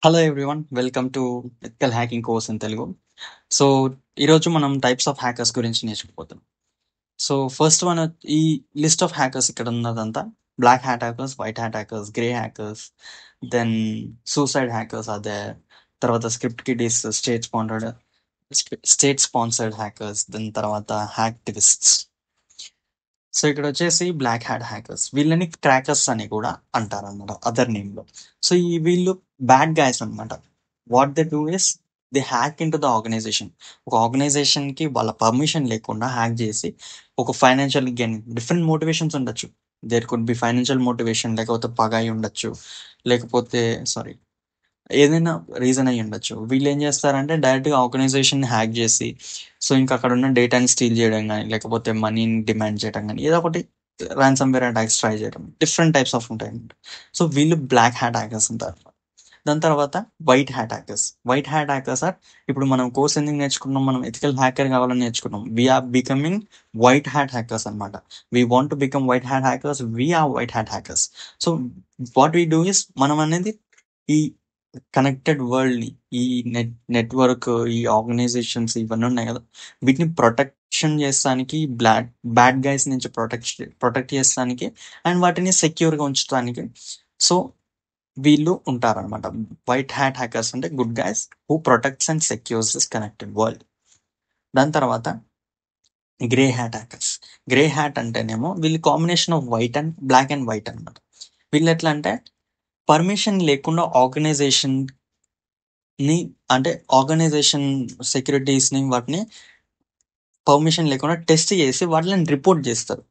Hello everyone, welcome to ethical hacking course in Telugu. So ఈరోజు మనం types of hackers గురించి నేర్చుకుపోతున్నాం. సో ఫస్ట్ వన్, ఈ లిస్ట్ ఆఫ్ హ్యాకర్స్ ఇక్కడ ఉన్నదంతా black hat hackers, white hat hackers, grey hackers, then suicide hackers అదే, తర్వాత script kiddies, state sponsored hackers, then తర్వాత హ్యాక్టివిస్ట్స్. సో ఇక్కడ వచ్చేసి బ్లాక్ హ్యాట్ హ్యాకర్స్, వీళ్ళని క్రాకర్స్ అని కూడా అంటారు అనమాట అదర్ నేమ్ లో. సో వీళ్ళు బ్యాడ్ గైస్ అనమాట. What they do is they hack into the organization. ఒక ఆర్గనైజేషన్ కి వాళ్ళ పర్మిషన్ లేకుండా హ్యాక్ చేసి ఒక ఫైనాన్షియల్ గెయిన్, డిఫరెంట్ మోటివేషన్స్ ఉండొచ్చు. There could be financial motivation, లేకపోతే పగ అయి ఉండొచ్చు, లేకపోతే సారీ ఏదైనా రీజన్ అయ్యి ఉండొచ్చు. వీళ్ళు ఏం చేస్తారంటే డైరెక్ట్గా ఆర్గనైజేషన్ హ్యాక్ చేసి, సో ఇంకా అక్కడ ఉన్న డేటాని స్టీల్ చేయడం కానీ, లేకపోతే మనీని డిమాండ్ చేయడం కానీ, ఏదో ఒకటి ర్యాన్సమ్ వేర్ అటాక్స్ ట్రై చేయడం, డిఫరెంట్ టైప్స్ ఆఫ్ ఉంటాయి అన్నమాట. సో వీళ్ళు బ్లాక్ హ్యాట్ హ్యాకర్స్ అంటారు. దాని తర్వాత white hat hackers. White hat hackers are, ఇప్పుడు మనం కోర్స్ ఎందుకు నేర్చుకున్నాం, మనం ఎథికల్ హ్యాకర్ కావాలని నేర్చుకున్నాం. We are becoming white hat hackers అనమాట. We want to become white hat hackers, we are white hat hackers. So what we do is, మనం అనేది ఈ కనెక్టెడ్ వరల్డ్ ని, ఈ నెట్వర్క్, ఈ ఆర్గనైజేషన్స్ ఇవన్నీ ఉన్నాయి కదా, వీటిని ప్రొటెక్షన్ చేస్తానికి, బ్యాడ్ గైస్ నుంచి ప్రొటెక్ట్ చేస్తానికి, అండ్ వాటిని సెక్యూర్ గా ఉంచడానికి. సో వీళ్ళు ఉంటారనమాట. వైట్ హ్యాట్ హ్యాకర్స్ అంటే good guys who protects and secures this connected world. దాని తర్వాత grey hat hackers. Grey hat అంటేనేమో వీళ్ళు combination of black and white అనమాట. వీళ్ళు ఎట్లా అంటే పర్మిషన్ లేకుండా ఆర్గనైజేషన్ ని, అంటే ఆర్గనైజేషన్ సెక్యూరిటీస్ ని, వాటిని పర్మిషన్ లేకుండా టెస్ట్ చేసి వాటిని రిపోర్ట్ చేస్తారు.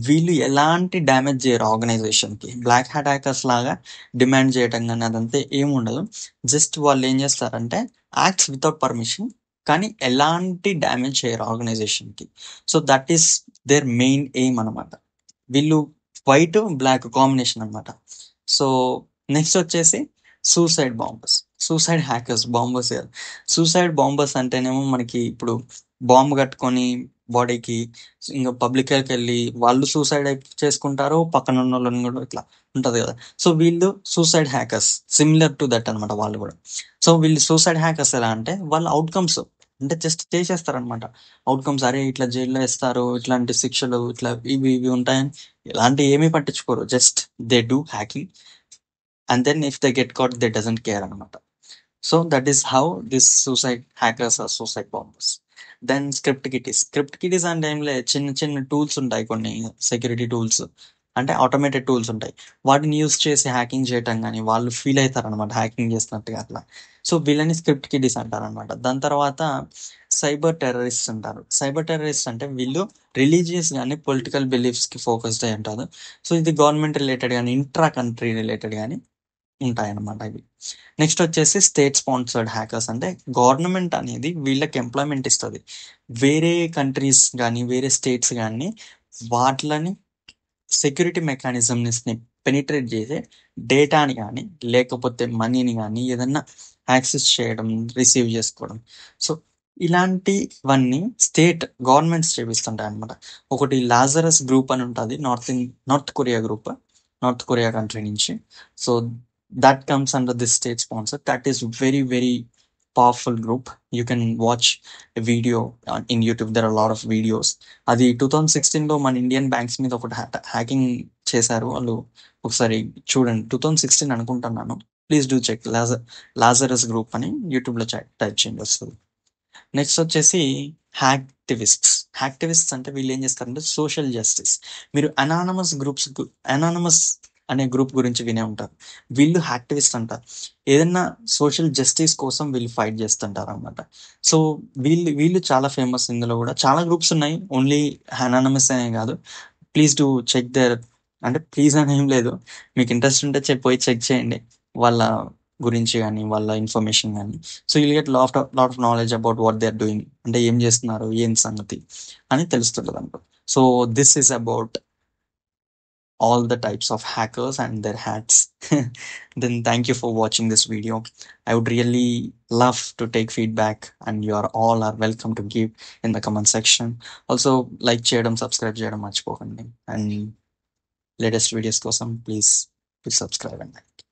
వీళ్ళు ఎలాంటి డ్యామేజ్ చేయరు ఆర్గనైజేషన్ కి. బ్లాక్ హ్యాట్ హ్యాకర్స్ లాగా డిమాండ్ చేయడం కానీ అదంతా ఏమి ఉండదు. జస్ట్ వాళ్ళు ఏం చేస్తారంటే యాక్ట్స్ వితౌట్ పర్మిషన్, కానీ ఎలాంటి డ్యామేజ్ చేయరు ఆర్గనైజేషన్ కి. So that is their main aim అనమాట. వీళ్ళు వైట్ బ్లాక్ కాంబినేషన్ అనమాట. సో నెక్స్ట్ వచ్చేసి suicide bombers, suicide hackers, bombers. Suicide bombers అంటేనేమో మనకి ఇప్పుడు బాంబు కట్టుకొని బాడీకి ఇంకా పబ్లిక్ వెళ్ళి వాళ్ళు సూసైడ్ చేసుకుంటారు, పక్కన ఉన్న వాళ్ళని కూడా ఇట్లా ఉంటది కదా. సో వీళ్ళు suicide hackers, similar to that అనమాట వాళ్ళు కూడా. సో వీళ్ళు సూసైడ్ హ్యాకర్స్ ఎలా అంటే వాళ్ళ అవుట్కమ్స్ అంటే జస్ట్ చేసేస్తారనమాట. అవుట్కమ్స్, అరే ఇట్లా జైల్లో వేస్తారు, ఇట్లాంటి శిక్షలు ఇట్లా ఇవి ఇవి ఉంటాయని ఇలాంటి ఏమీ పట్టించుకోరు. Just they do hacking, and then if they get caught they doesn't care అనమాట. So that is how this suicide hackers are suicide bombers. Then script kiddies అంటే ఏం లేదు, చిన్న చిన్న టూల్స్ ఉంటాయి, కొన్ని సెక్యూరిటీ టూల్స్, అంటే ఆటోమేటెడ్ టూల్స్ ఉంటాయి. వాటిని యూస్ చేసి హ్యాకింగ్ చేయటం కానీ, వాళ్ళు ఫీల్ అవుతారు అనమాట హ్యాకింగ్ చేస్తున్నట్టుగా అట్లా. సో వీళ్ళని స్క్రిప్ట్ కిటీస్ అంటారు అనమాట. దాని తర్వాత సైబర్ టెర్రరిస్ట్ అంటారు. సైబర్ టెర్రరిస్ట్ అంటే వీళ్ళు రిలీజియస్ కానీ పొలిటికల్ బిలీఫ్స్ కి ఫోకస్డ్ అయి ఉంటారు. సో ఇది గవర్నమెంట్ రిలేటెడ్ కానీ, ఇంట్రా కంట్రీ రిలేటెడ్ కానీ ఉంటాయన్నమాట ఇవి. నెక్స్ట్ వచ్చేసి స్టేట్ స్పాన్సర్డ్ హ్యాకర్స్. అంటే గవర్నమెంట్ అనేది వీళ్ళకి ఎంప్లాయ్మెంట్ ఇస్తుంది. వేరే కంట్రీస్ కానీ, వేరే స్టేట్స్ కానీ వాటిని సెక్యూరిటీ మెకానిజంని పెనిట్రేట్ చేసే డేటాని కానీ, లేకపోతే మనీని కానీ ఏదన్నా యాక్సెస్ చేయడం, రిసీవ్ చేసుకోవడం. సో ఇలాంటివన్నీ గవర్నమెంట్స్ చేపిస్తుంటాయి అనమాట. ఒకటి లాజరస్ గ్రూప్ అని ఉంటుంది, North Korea group, North Korea country నుంచి. So that comes under this state sponsor. That is very very powerful group. You can watch a video in YouTube. There are a lot of videos. అది 2016లో మన Indian banks మీద ఒకటి hacking చేశారు వాళ్ళు. ఒకసారి చూడండి, 2016 అనుకుంటున్నాను. Please do check. Lazarus group అని యూట్యూబ్లో టైప్ చేయండి, వస్తుంది. నెక్స్ట్ వచ్చేసి హ్యాక్టివిస్ట్స్. హ్యాక్టివిస్ట్స్ అంటే వీళ్ళు ఏం చేస్తారంటే సోషల్ జస్టిస్. మీరు అనానమస్ అనే గ్రూప్ గురించి వినే ఉంటారు. వీళ్ళు హ్యాక్టివిస్ట్ అంటారు. ఏదైనా సోషల్ జస్టిస్ కోసం వీళ్ళు ఫైట్ చేస్తుంటారు అనమాట. సో వీళ్ళు చాలా ఫేమస్. ఇందులో కూడా చాలా గ్రూప్స్ ఉన్నాయి, ఓన్లీ అనానమస్ అనే కాదు. Please do check there. అంటే ప్లీజ్ అని ఏం లేదు, మీకు ఇంట్రెస్ట్ ఉంటే పోయి చెక్ చేయండి వాళ్ళ గురించి కానీ, వాళ్ళ ఇన్ఫర్మేషన్ కానీ. So you'll get lot of knowledge about what they are doing, అంటే ఏం చేస్తున్నారు, ఏం సంగతి అని తెలుస్తుంటుంది అనుకో. So this is about all the types of hackers and their hats. Then thank you for watching this video. I would really love to take feedback, and you are all are welcome to give in the comment section. Also like చేయడం, subscribe చేయడం మర్చిపోకండి, and latest videos కోసం please subscribe and like.